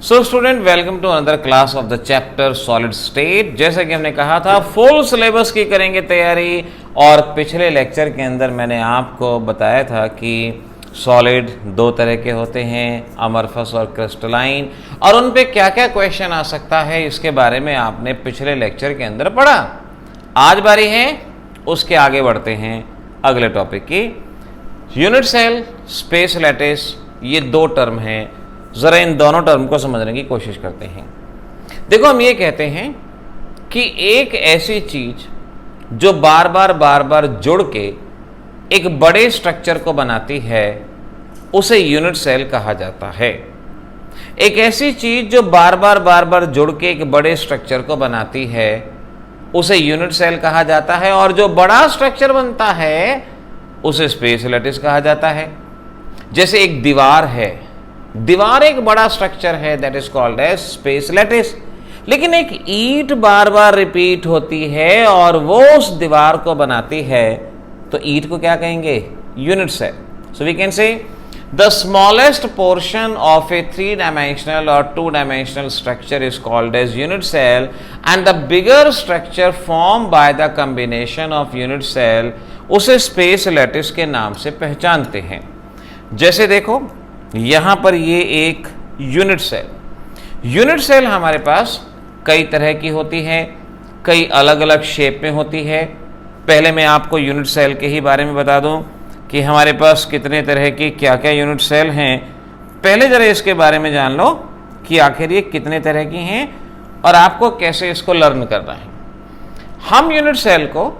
So student, welcome to another class of the chapter solid state. जैसा कि हमने कहा था, फुल सिलेबस की करेंगे तैयारी। और पिछले लेक्चर के अंदर मैंने आपको बताया था कि सॉलिड दो तरह के होते हैं, अमरफस और क्रिस्टलाइन, और उन पे क्या क्या क्वेश्चन आ सकता है इसके बारे में आपने पिछले लेक्चर के अंदर पढ़ा। आज बारी है उसके आगे बढ़ते हैं अगले टॉपिक की। यूनिट सेल, स्पेस लैटिस, ये दो टर्म हैं। ज़रा इन दोनों टर्म को समझने की कोशिश करते हैं। देखो, हम ये कहते हैं कि एक ऐसी चीज जो बार बार जुड़ के एक बड़े स्ट्रक्चर को बनाती है उसे यूनिट सेल कहा जाता है। एक ऐसी चीज जो बार बार जुड़ के एक बड़े स्ट्रक्चर को बनाती है उसे यूनिट सेल कहा जाता है, और जो बड़ा स्ट्रक्चर बनता है उसे स्पेस लैटिस कहा जाता है। जैसे एक दीवार है, दीवार एक बड़ा स्ट्रक्चर है, that is called as space lattice. लेकिन एक ईंट बार बार रिपीट होती है और वो उस दीवार को बनाती है, तो ईंट को क्या कहेंगे? Unit cell. So we can say the smallest portion of a 3-dimensional और 2-dimensional structure is called as unit cell, and the bigger structure formed by the combination of unit cell उसे स्पेस लैटिस के नाम से पहचानते हैं। जैसे देखो, यहां पर ये एक यूनिट सेल हमारे पास कई तरह की होती है, कई अलग अलग शेप में होती है। पहले मैं आपको यूनिट सेल के ही बारे में बता दूं कि हमारे पास कितने तरह की क्या क्या यूनिट सेल हैं। पहले जरा इसके बारे में जान लो कि आखिर ये कितने तरह की हैं और आपको कैसे इसको लर्न करना है। हम यूनिट सेल को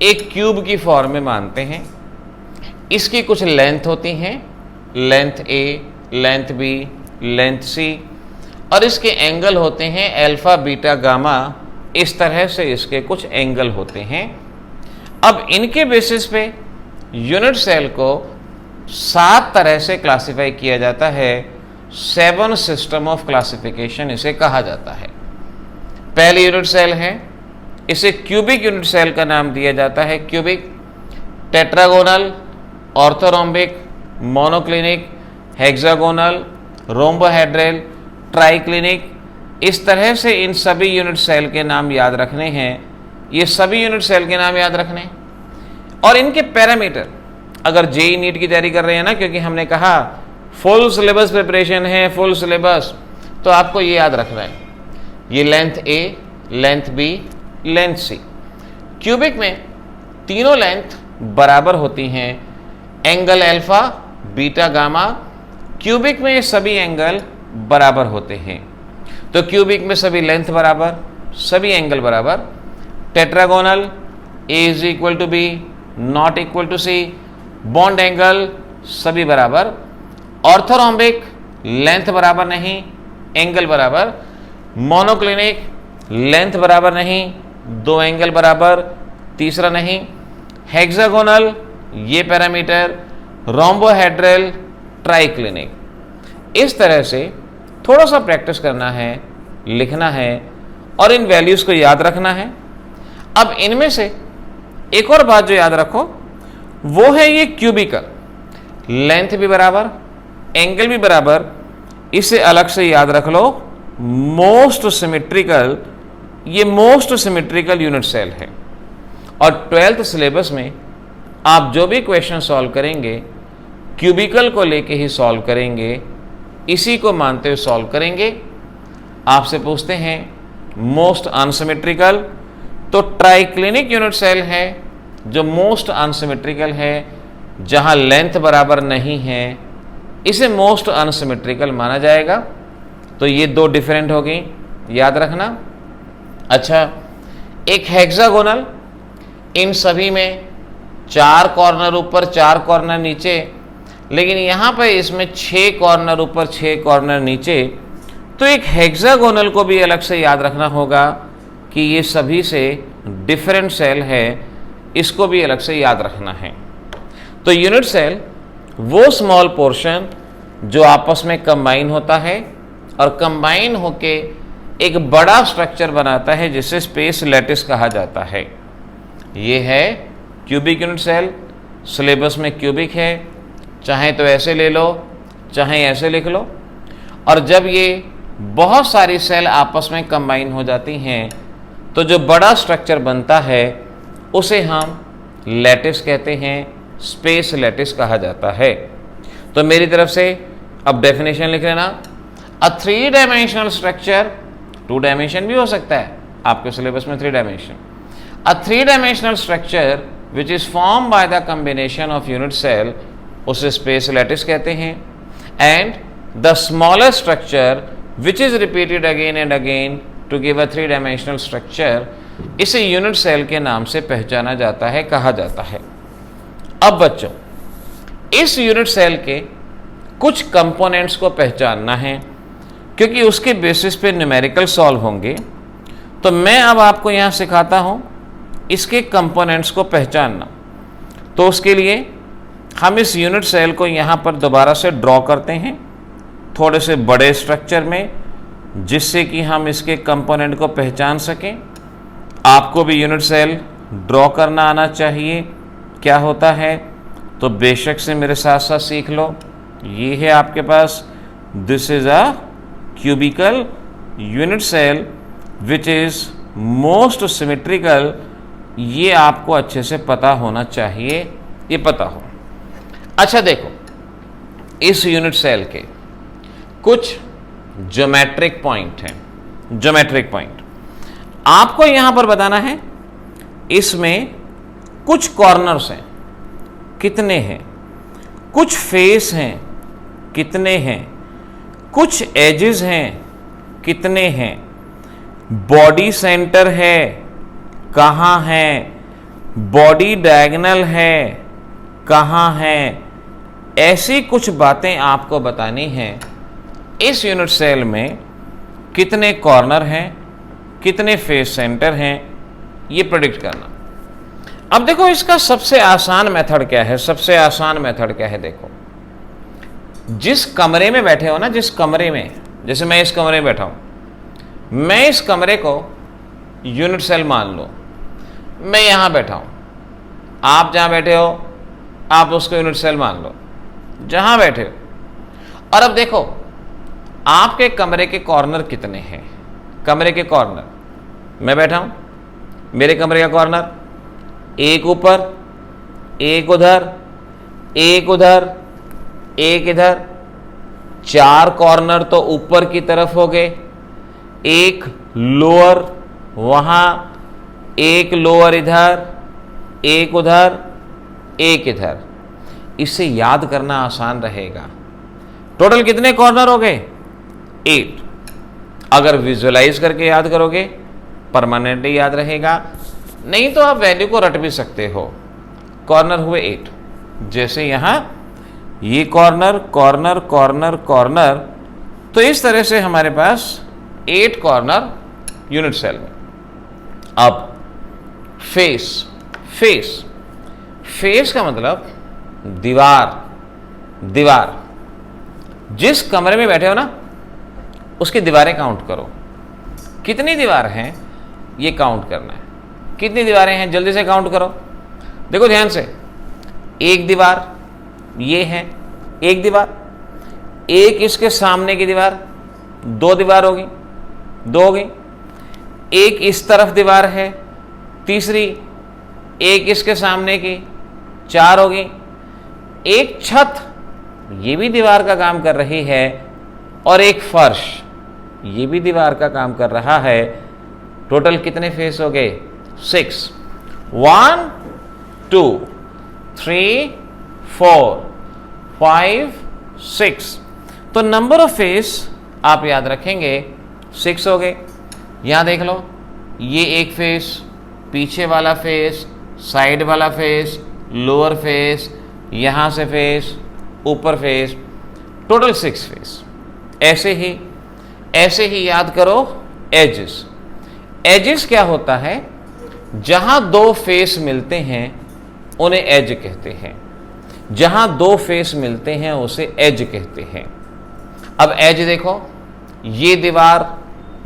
एक क्यूब की फॉर्म में मानते हैं। इसकी कुछ लेंथ होती हैं, लेंथ ए, लेंथ बी, लेंथ सी, और इसके एंगल होते हैं अल्फा, बीटा, गामा। इस तरह से इसके कुछ एंगल होते हैं। अब इनके बेसिस पे यूनिट सेल को 7 तरह से क्लासिफाई किया जाता है। 7 सिस्टम ऑफ क्लासिफिकेशन इसे कहा जाता है। पहली यूनिट सेल है, इसे क्यूबिक यूनिट सेल का नाम दिया जाता है। Cubic, tetragonal, orthorhombic, monoclinic, hexagonal, rhombohedral, triclinic. इस तरह से इन सभी यूनिट सेल के नाम याद रखने हैं। ये सभी यूनिट सेल के नाम याद रखने, और इनके पैरामीटर। अगर जेईई नीट की तैयारी कर रहे हैं ना, क्योंकि हमने कहा फुल सिलेबस प्रिपरेशन है, फुल सिलेबस, तो आपको ये याद रखना है। ये लेंथ ए, लेंथ बी, लेंथ सी। क्यूबिक में तीनों लेंथ बराबर होती हैं, angle alpha, beta, gamma. Cubic में सभी एंगल बराबर होते हैं। तो क्यूबिक में सभी लेंथ बराबर, सभी एंगल बराबर। Tetragonal, a is equal to b, not equal to c, bond angle सभी बराबर। ऑर्थोरोम्बिक, लेंथ बराबर नहीं, एंगल बराबर। मोनोक्लिनिक, लेंथ बराबर नहीं, 2 एंगल बराबर, तीसरा नहीं। हेक्सागोनल, ये पैरामीटर। Rhombohedral, triclinic. इस तरह से थोड़ा सा प्रैक्टिस करना है, लिखना है और इन वैल्यूज को याद रखना है। अब इनमें से एक और बात जो याद रखो वो है ये क्यूबिकल। लेंथ भी बराबर, एंगल भी बराबर। इसे अलग से याद रख लो, मोस्ट सिमेट्रिकल, ये मोस्ट सिमेट्रिकल यूनिट सेल है। और 12th सिलेबस में आप जो भी क्वेश्चन सॉल्व करेंगे क्यूबिकल को लेके ही सॉल्व करेंगे, इसी को मानते हुए सॉल्व करेंगे। आपसे पूछते हैं मोस्ट अनसिमेट्रिकल, तो ट्राइक्लिनिक यूनिट सेल है जो मोस्ट अनसिमेट्रिकल है, जहां लेंथ बराबर नहीं है, इसे मोस्ट अनसिमेट्रिकल माना जाएगा। तो ये 2 डिफरेंट हो गई, याद रखना। अच्छा, एक हेक्सागोनल, इन सभी में 4 कॉर्नर ऊपर, 4 कॉर्नर नीचे, लेकिन यहां पर इसमें 6 कॉर्नर ऊपर, 6 कॉर्नर नीचे। तो एक हेक्सागोनल को भी अलग से याद रखना होगा कि ये सभी से डिफरेंट सेल है, इसको भी अलग से याद रखना है। तो यूनिट सेल वो स्मॉल पोर्शन जो आपस में कंबाइन होता है और कंबाइन होके एक बड़ा स्ट्रक्चर बनाता है, जिसे स्पेस लैटिस कहा जाता है। ये है क्यूबिक यूनिट सेल। सिलेबस में क्यूबिक है, चाहे तो ऐसे ले लो, चाहे ऐसे लिख लो। और जब ये बहुत सारी सेल आपस में कंबाइन हो जाती हैं, तो जो बड़ा स्ट्रक्चर बनता है उसे हम लैटिस कहते हैं, स्पेस लैटिस कहा जाता है। तो मेरी तरफ से अब डेफिनेशन लिख लेना। अ 3 डायमेंशनल स्ट्रक्चर, 2 डायमेंशन भी हो सकता है, आपके सिलेबस में 3 dimension. A 3 dimensional structure which is form by the combination of unit cell, उसे स्पेस लैटिस कहते हैं। And the smaller structure which is repeated again and again to give a 3 dimensional structure, इसे unit cell के नाम से पहचाना जाता है, कहा जाता है। अब बच्चों, इस यूनिट सेल के कुछ कंपोनेंट्स को पहचानना है, क्योंकि उसके बेसिस पे न्यूमेरिकल सॉल्व होंगे। तो मैं अब आपको यहाँ सिखाता हूँ इसके कंपोनेंट्स को पहचानना। तो उसके लिए हम इस यूनिट सेल को यहाँ पर दोबारा से ड्रॉ करते हैं, थोड़े से बड़े स्ट्रक्चर में, जिससे कि हम इसके कंपोनेंट को पहचान सकें। आपको भी यूनिट सेल ड्रॉ करना आना चाहिए, क्या होता है, तो बेशक से मेरे साथ साथ सीख लो। ये है आपके पास, this is a cubical unit cell which is most symmetrical. ये आपको अच्छे से पता होना चाहिए, ये पता हो। अच्छा देखो, इस यूनिट सेल के कुछ ज्योमेट्रिक पॉइंट हैं। ज्योमेट्रिक पॉइंट आपको यहां पर बताना है। इसमें कुछ कॉर्नर्स हैं, कितने हैं, कुछ फेस हैं, कितने हैं, कुछ एजेस हैं, कितने हैं, बॉडी सेंटर है, कहाँ है, बॉडी डायगोनल है, कहाँ है, ऐसी कुछ बातें आपको बतानी हैं। इस यूनिट सेल में कितने कॉर्नर हैं, कितने फेस सेंटर हैं, ये प्रेडिक्ट करना। अब देखो, इसका सबसे आसान मेथड क्या है? सबसे आसान मेथड क्या है? देखो, जिस कमरे में बैठे हो ना, जिस कमरे में, जैसे मैं इस कमरे में बैठा हूं, मैं इस कमरे को यूनिट सेल मान लो। मैं यहां बैठा हूं, आप जहां बैठे हो आप उसको यूनिट सेल मान लो, जहां बैठे हो। और अब देखो, आपके कमरे के कॉर्नर कितने हैं? कमरे के कॉर्नर, मैं बैठा हूं, मेरे कमरे का कॉर्नर एक ऊपर, एक उधर, एक उधर, एक इधर, 4 कॉर्नर तो ऊपर की तरफ हो गए, एक लोअर वहां, एक लोअर इधर, एक उधर, एक इधर। इससे याद करना आसान रहेगा। टोटल कितने कॉर्नर हो गए? 8। अगर विजुअलाइज करके याद करोगे परमानेंटली याद रहेगा, नहीं तो आप वैल्यू को रट भी सकते हो। कॉर्नर हुए 8, जैसे यहां ये कॉर्नर, कॉर्नर, कॉर्नर, कॉर्नर, तो इस तरह से हमारे पास 8 कॉर्नर यूनिट सेल में। अब फेस, फेस, फेस का मतलब दीवार। दीवार, जिस कमरे में बैठे हो ना, उसकी दीवारें काउंट करो। कितनी दीवार हैं ये काउंट करना है। कितनी दीवारें हैं जल्दी से काउंट करो। देखो ध्यान से, एक दीवार ये है, एक दीवार, एक इसके सामने की दीवार, 2 दीवार होगी, 2 हो गई। एक इस तरफ दीवार है, तीसरी, एक इसके सामने की, 4 होगी। एक छत, ये भी दीवार का काम कर रही है, और एक फर्श, ये भी दीवार का काम कर रहा है। टोटल कितने फेस हो गए? 6। 1 2 3 4 5 6। तो नंबर ऑफ फेस आप याद रखेंगे 6 हो गए। यहां देख लो, ये एक फेस, पीछे वाला फेस, साइड वाला फेस, लोअर फेस, यहां से फेस, ऊपर फेस, टोटल 6 फेस। ऐसे ही याद करो एजेस। एजेस क्या होता है? जहां 2 फेस मिलते हैं उन्हें एज कहते हैं। जहां 2 फेस मिलते हैं उसे एज कहते हैं। अब एज देखो, ये दीवार,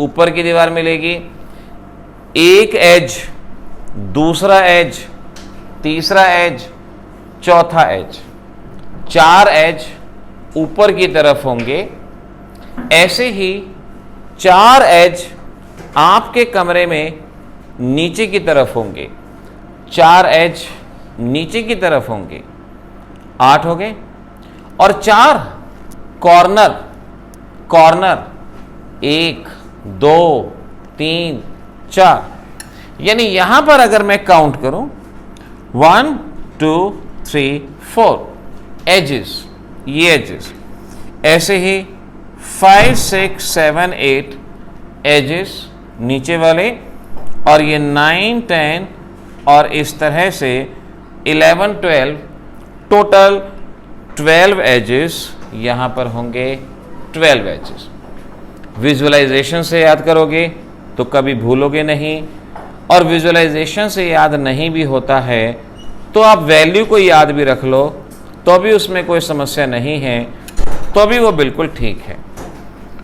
ऊपर की दीवार मिलेगी, एक एज, दूसरा एज, तीसरा एज, चौथा एज, 4 एज ऊपर की तरफ होंगे। ऐसे ही 4 एज आपके कमरे में नीचे की तरफ होंगे, 4 एज नीचे की तरफ होंगे, 8 हो गए। और 4 कॉर्नर, 1 2 3 4, यानी यहां पर अगर मैं काउंट करूं 1 2 3 4 एजेस, ये एजेस, ऐसे ही 5 6 7 8 एजेस नीचे वाले, और ये 9 10 और इस तरह से 11 12, टोटल 12 एजेस यहां पर होंगे, 12 एजेस। विजुअलाइजेशन से याद करोगे तो कभी भूलोगे नहीं, और विजुअलाइजेशन से याद नहीं भी होता है तो आप वैल्यू को याद भी रख लो तो भी उसमें कोई समस्या नहीं है, तो भी वो बिल्कुल ठीक है।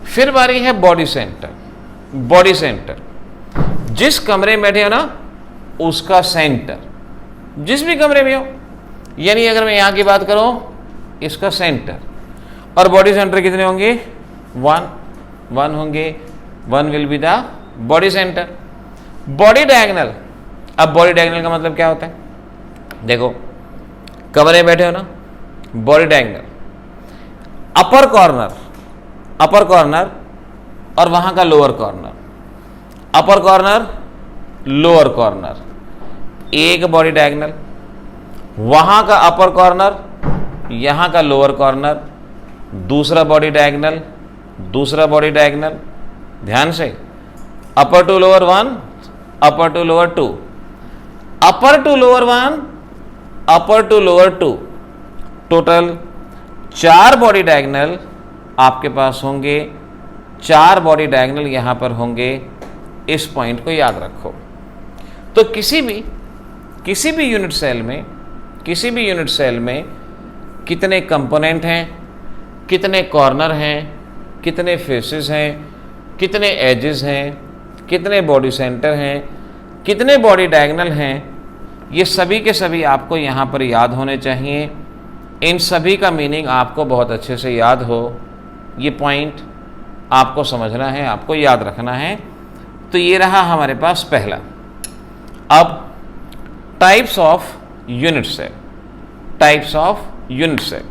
फिर बारी है बॉडी सेंटर। बॉडी सेंटर, जिस कमरे में बैठे हो ना उसका सेंटर, जिस भी कमरे में हो, यानी अगर मैं यहां की बात करूं इसका सेंटर, और बॉडी सेंटर कितने होंगे 1 होंगे, 1 will be the body center. Body diagonal, अब बॉडी डायगोनल का मतलब क्या होता है, देखो कमरे में बैठे हो ना, बॉडी डायगोनल, अपर कॉर्नर और वहां का लोअर कॉर्नर, अपर कॉर्नर लोअर कॉर्नर, एक बॉडी डायगोनल, वहां का अपर कॉर्नर, यहां का लोअर कॉर्नर, दूसरा बॉडी डायगोनल, दूसरा बॉडी डायगोनल, ध्यान से, upper two lower 1, upper two lower 2, upper two lower 1, upper two lower 2, total 4 body diagonal आपके पास होंगे, 4 बॉडी डायगोनल यहां पर होंगे। इस पॉइंट को याद रखो। तो किसी भी यूनिट सेल में कितने कंपोनेंट हैं, कितने कॉर्नर हैं, कितने फेसेस हैं, कितने एजेस हैं, कितने बॉडी सेंटर हैं, कितने बॉडी डायगोनल हैं, ये सभी के सभी आपको यहाँ पर याद होने चाहिए। इन सभी का मीनिंग आपको बहुत अच्छे से याद हो, ये पॉइंट आपको समझना है, आपको याद रखना है। तो ये रहा हमारे पास पहला। अब types of unit cell, types of unit cell.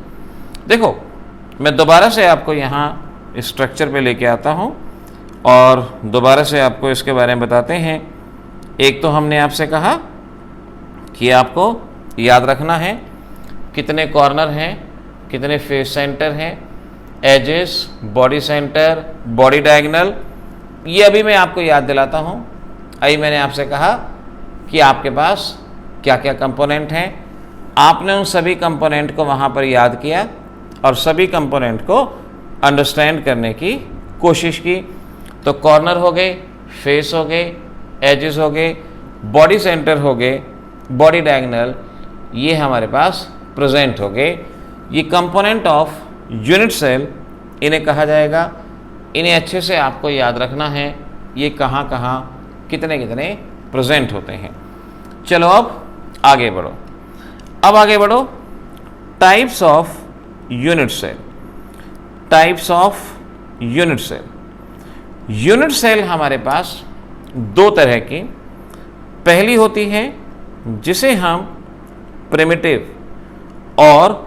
देखो मैं दोबारा से आपको यहाँ स्ट्रक्चर पे लेके आता हूँ और दोबारा से आपको इसके बारे में बताते हैं। एक तो हमने आपसे कहा कि आपको याद रखना है कितने कॉर्नर हैं, कितने फेस सेंटर हैं, edges, body center, body diagonal, ये अभी मैं आपको याद दिलाता हूँ। अभी मैंने आपसे कहा कि आपके पास क्या क्या कंपोनेंट हैं, आपने उन सभी कंपोनेंट को वहाँ पर याद किया और सभी कंपोनेंट को अंडरस्टैंड करने की कोशिश की। तो कॉर्नर हो गए, फेस हो गए, एजेस हो गए, बॉडी सेंटर हो गए, बॉडी डायगोनल, ये हमारे पास प्रेजेंट हो गए। ये कंपोनेंट ऑफ यूनिट सेल इन्हें कहा जाएगा। इन्हें अच्छे से आपको याद रखना है, ये कहाँ कहाँ कितने कितने प्रेजेंट होते हैं। चलो अब आगे बढ़ो। अब आगे बढ़ो, types of unit cell. Types of unit cell. Unit cell हमारे पास 2 तरह की, पहली होती है जिसे हम प्रिमिटिव और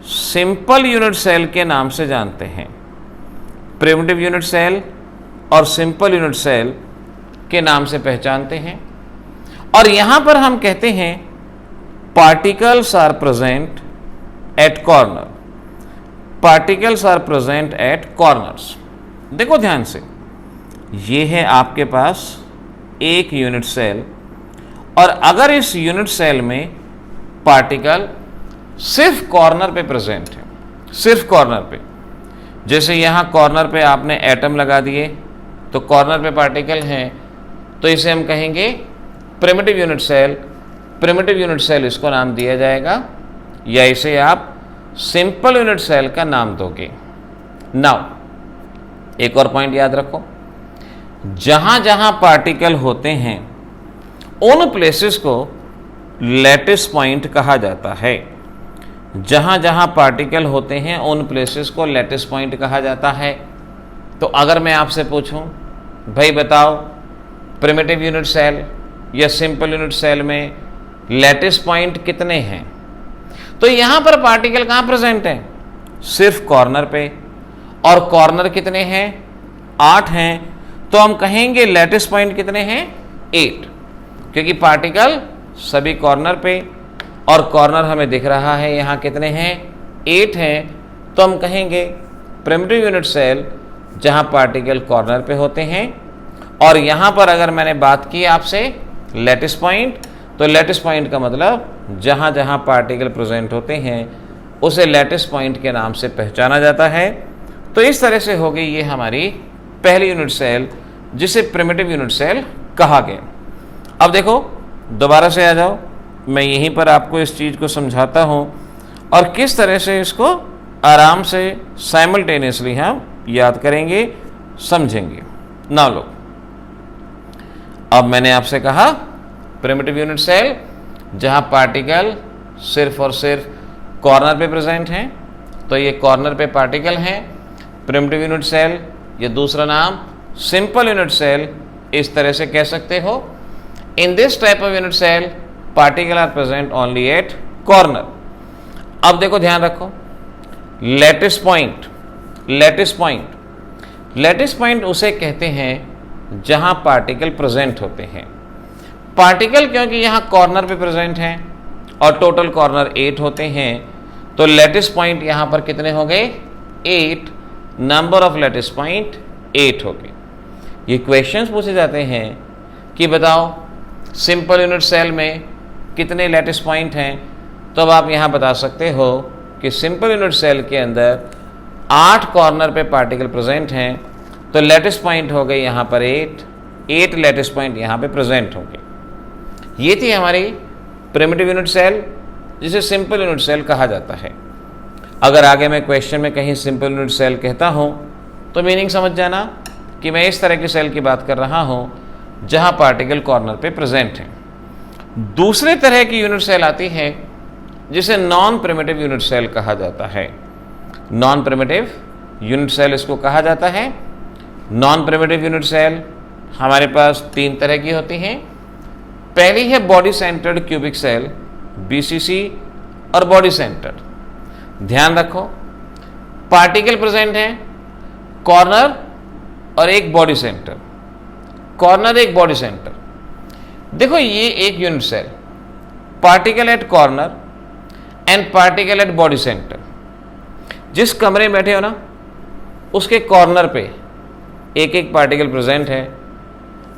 सिंपल यूनिट सेल के नाम से जानते हैं। प्रिमिटिव यूनिट सेल और सिंपल यूनिट सेल के नाम से पहचानते हैं। और यहां पर हम कहते हैं particles are present at corner. Particles are present at corners. देखो ध्यान से, ये है आपके पास एक यूनिट सेल, और अगर इस यूनिट सेल में पार्टिकल सिर्फ कॉर्नर पे प्रेजेंट है, सिर्फ कॉर्नर पे, जैसे यहाँ कॉर्नर पे आपने एटम लगा दिए तो कॉर्नर पे पार्टिकल हैं, तो इसे हम कहेंगे primitive unit cell. Primitive unit cell इसको नाम दिया जाएगा, या इसे आप सिंपल यूनिट सेल का नाम दोगे। नाउ एक और पॉइंट याद रखो, जहां जहां पार्टिकल होते हैं उन प्लेसेस को लैटिस पॉइंट कहा जाता है। जहां जहां पार्टिकल होते हैं उन प्लेसेस को लैटिस पॉइंट कहा जाता है। तो अगर मैं आपसे पूछूं भाई बताओ प्रिमिटिव यूनिट सेल या सिंपल यूनिट सेल में लैटिस पॉइंट कितने हैं? तो यहां पर पार्टिकल कहां प्रेजेंट है? सिर्फ कॉर्नर पे, और कॉर्नर कितने हैं? 8 हैं। तो हम कहेंगे लैटिस पॉइंट कितने हैं? 8, क्योंकि पार्टिकल सभी कॉर्नर पे, और कॉर्नर हमें दिख रहा है यहां कितने हैं? 8 हैं। तो हम कहेंगे प्रिमिटिव यूनिट सेल जहां पार्टिकल कॉर्नर पे होते हैं। और यहां पर अगर मैंने बात की आपसे लैटिस पॉइंट, तो लैटिस पॉइंट का मतलब जहां जहां पार्टिकल प्रेजेंट होते हैं उसे लैटिस पॉइंट के नाम से पहचाना जाता है। तो इस तरह से हो गई ये हमारी पहली यूनिट सेल, जिसे प्रिमिटिव यूनिट सेल कहा गया। अब देखो दोबारा से आ जाओ, मैं यहीं पर आपको इस चीज़ को समझाता हूं और किस तरह से इसको आराम से साइमल्टेनियसली हम याद करेंगे, समझेंगे। ना लो, अब मैंने आपसे कहा प्रिमिटिव यूनिट सेल जहां पार्टिकल सिर्फ और सिर्फ कॉर्नर पे प्रेजेंट हैं, तो ये कॉर्नर पे पार्टिकल हैं प्रिमिटिव यूनिट सेल। ये दूसरा नाम सिंपल यूनिट सेल इस तरह से कह सकते हो। In this type of unit cell particle are present only at corner. अब देखो ध्यान रखो, lattice point, lattice point, lattice point उसे कहते हैं जहां पार्टिकल प्रेजेंट होते हैं। पार्टिकल क्योंकि यहां कॉर्नर पे प्रेजेंट हैं और टोटल कॉर्नर 8 होते हैं, तो लैटिस पॉइंट यहां पर कितने हो गए? 8। नंबर ऑफ लैटिस पॉइंट 8 हो गए। ये क्वेश्चंस पूछे जाते हैं कि बताओ सिंपल यूनिट सेल में कितने लैटिस पॉइंट हैं, तो अब आप यहां बता सकते हो कि सिंपल यूनिट सेल के अंदर 8 कॉर्नर पे पार्टिकल प्रेजेंट हैं, तो लैटिस पॉइंट हो गए यहां पर 8 लैटिस पॉइंट यहां पे प्रेजेंट होंगे। ये थी हमारी प्रिमिटिव यूनिट सेल, जिसे सिंपल यूनिट सेल कहा जाता है। अगर आगे मैं क्वेश्चन में कहीं सिंपल यूनिट सेल कहता हूं तो मीनिंग समझ जाना कि मैं इस तरह की सेल की बात कर रहा हूं जहां पार्टिकल कॉर्नर पे प्रेजेंट हैं। दूसरे तरह की यूनिट सेल आती है जिसे नॉन प्रिमिटिव यूनिट सेल कहा जाता है। नॉन प्रिमिटिव यूनिट सेल इसको कहा जाता है। नॉन प्रिमिटिव यूनिट सेल हमारे पास 3 तरह की होती हैं। पहली है body centered cubic cell, BCC, और बॉडी सेंटर्ड। ध्यान रखो, पार्टिकल प्रेजेंट है कॉर्नर और एक बॉडी सेंटर, कॉर्नर एक बॉडी सेंटर। देखो ये एक unit cell, particle at corner and particle at body center. जिस कमरे में बैठे हो ना उसके कॉर्नर पे एक एक पार्टिकल प्रेजेंट है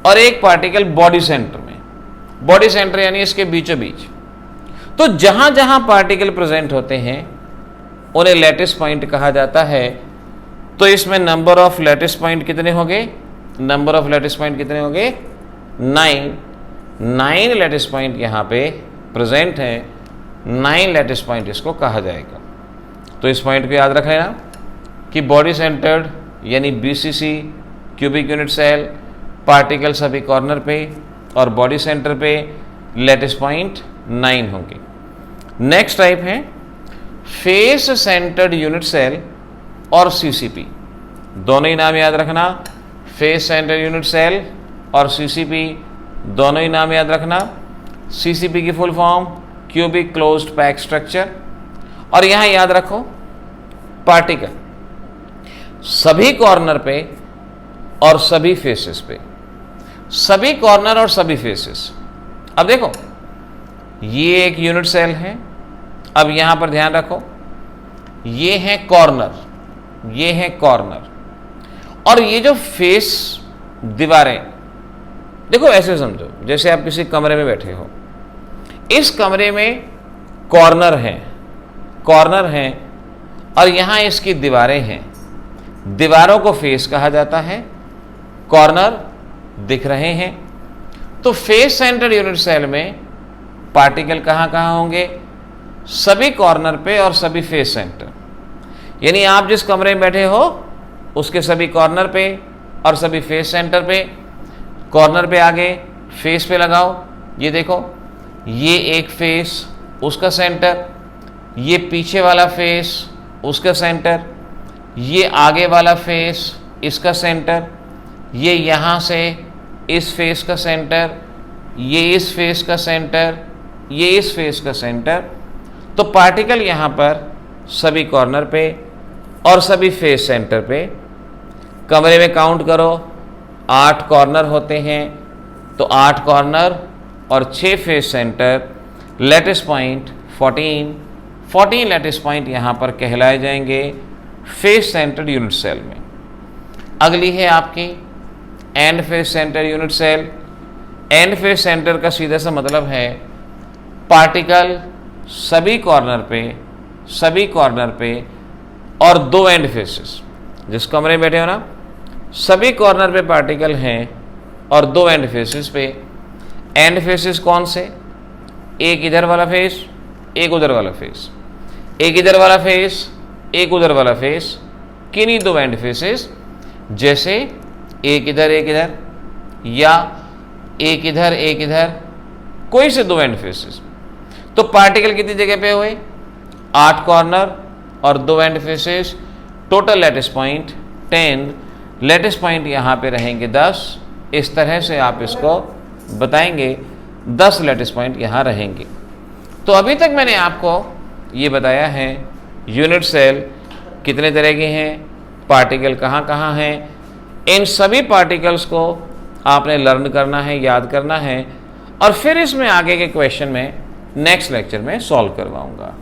और एक पार्टिकल बॉडी सेंटर में, बॉडी सेंटर यानी इसके बीचों बीच। तो जहां जहां पार्टिकल प्रेजेंट होते हैं उन्हें लैटिस पॉइंट कहा जाता है। तो इसमें नंबर ऑफ लैटिस पॉइंट कितने हो गए? नंबर ऑफ लैटिस पॉइंट कितने हो गए? 9 लैटिस पॉइंट यहां पे प्रेजेंट है। 9 लैटिस पॉइंट इसको कहा जाएगा। तो इस पॉइंट को याद रख लेना कि बॉडी सेंटर्ड यानी BCC cubic unit cell, particle सभी कॉर्नर पे और बॉडी सेंटर पे लैटिस पॉइंट 9 होंगे। नेक्स्ट टाइप है फेस सेंटर्ड यूनिट सेल और CCP। दोनों ही नाम याद रखना, फेस सेंटर्ड यूनिट सेल और CCP दोनों ही नाम याद रखना। CCP की full form cubic closed pack structure. और यहां याद रखो पार्टिकल सभी कॉर्नर पे और सभी फेसेस पे, सभी कॉर्नर और सभी फेसेस। अब देखो ये एक यूनिट सेल है। अब यहां पर ध्यान रखो, ये है कॉर्नर, ये है कॉर्नर, और ये जो फेस दीवारें, देखो ऐसे समझो जैसे आप किसी कमरे में बैठे हो, इस कमरे में कॉर्नर है, कॉर्नर है और यहां इसकी दीवारें हैं। दीवारों को फेस कहा जाता है, कॉर्नर दिख रहे हैं। तो फेस सेंटर्ड यूनिट सेल में पार्टिकल कहां कहां होंगे? सभी कॉर्नर पे और सभी फेस सेंटर। यानी आप जिस कमरे में बैठे हो उसके सभी कॉर्नर पे और सभी फेस सेंटर पे। कॉर्नर पे आगे फेस पे लगाओ, ये देखो ये एक फेस उसका सेंटर, ये पीछे वाला फेस उसका सेंटर, ये आगे वाला फेस इसका सेंटर, ये यहाँ से इस फेस का सेंटर, ये इस फेस का सेंटर, ये इस फेस का सेंटर। तो पार्टिकल यहाँ पर सभी कॉर्नर पे और सभी फेस सेंटर पे, कमरे में काउंट करो 8 कॉर्नर होते हैं, तो 8 कॉर्नर और 6 face centre, lattice point 14 lattice point यहाँ पर कहलाए जाएंगे फेस सेंटर यूनिट सेल में। अगली है आपकी end face center unit cell. End face center का सीधा सा मतलब है पार्टिकल सभी कॉर्नर पे और 2 एंड फेसेस। जिस कमरे में बैठे हो ना, सभी कॉर्नर पे पार्टिकल हैं और 2 एंड फेसेस पे। एंड फेसेस कौन से? एक इधर वाला फेस, एक उधर वाला फेस, एक इधर वाला फेस, एक उधर वाला फेस, किन्हीं 2 एंड फेसेस, जैसे एक इधर या एक इधर, कोई से 2 एंड फेसेस। तो पार्टिकल कितनी जगह पे हुए? 8 कॉर्नर और 2 and faces, total lattice point 10, lattice point यहाँ पे रहेंगे 10। इस तरह से आप इसको बताएंगे 10 लैटिस पॉइंट यहाँ रहेंगे। तो अभी तक मैंने आपको ये बताया है यूनिट सेल कितने तरह के हैं, पार्टिकल कहाँ कहाँ हैं। इन सभी पार्टिकल्स को आपने लर्न करना है, याद करना है, और फिर इसमें आगे के क्वेश्चन में नेक्स्ट लेक्चर में सॉल्व करवाऊंगा।